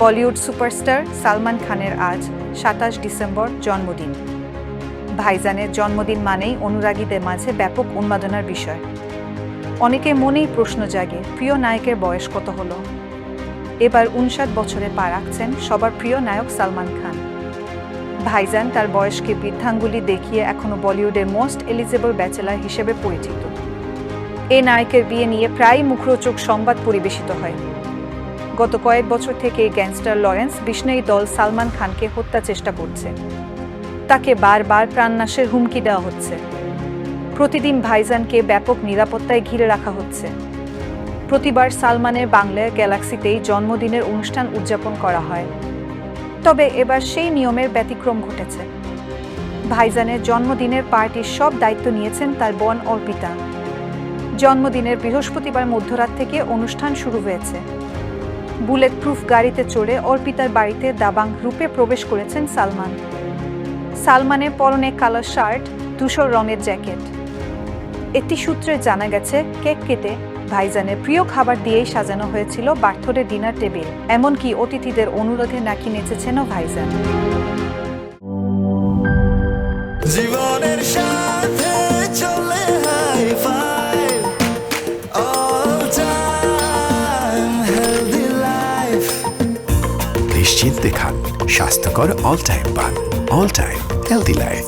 Bollywood superstar Salman খানের আজ ২৭ December জন্মদিন। ভাইজানের জন্মদিন মানেই অনুরাগীদের মাঝে ব্যাপক উন্মাদনার বিষয়। অনেকের মনেই প্রশ্ন জাগে, প্রিয় নায়কের বয়স কত হলো? এবার ৫৯ বছরে পা রাখছেন সবার প্রিয় নায়ক সালমান খান। ভাইজান তার বয়সকে বৃদ্ধাঙ্গুলি দেখিয়ে এখনও বলিউডের মোস্ট এলিজেবল ব্যাচেলার হিসেবে পরিচিত। এ নায়কের বিয়ে নিয়ে প্রায়ই মুখরোচক সংবাদ পরিবেশিত হয়। গত কয়েক বছর থেকে গ্যাংস্টার লরেন্স বিষ্ণোয়ী দল সালমান খানকে হত্যা চেষ্টা করছে। তাকে বারবার প্রাণনাশের হুমকি দেওয়া হচ্ছে। প্রতিদিন ভাইজানকে ব্যাপক নিরাপত্তায় ঘিরে রাখা হচ্ছে। প্রতিবার সালমানের বাংলার গ্যালাক্সিতেই জন্মদিনের অনুষ্ঠান উদযাপন করা হয়। তবে এবার সেই নিয়মের ব্যতিক্রম ঘটেছে। ভাইজানের জন্মদিনের পার্টির সব দায়িত্ব নিয়েছেন তার বোন অর্পিতা। জন্মদিনের বৃহস্পতিবার মধ্যরাত থেকে অনুষ্ঠান শুরু হয়েছে। বুলেট প্রুফ গাড়িতে চড়ে অর্পিতার বাড়িতে দাবাং রূপে প্রবেশ করেছেন সালমান। সালমানের পরনে কালো শার্ট, ধূসর রঙের জ্যাকেট। একটি সূত্রে জানা গেছে, কেক কেটে ভাইজানের প্রিয় খাবার দিয়েই সাজানো হয়েছিল বার্থডে ডিনার টেবিল। এমনকি অতিথিদের অনুরোধে নাকি নেচেছেনও ভাইজান। জীবনের সাথে চলে high five all time healthy life. নিশ্চিন্তে খান স্বাস্থ্যকর অল টাইম পান। All time healthy life.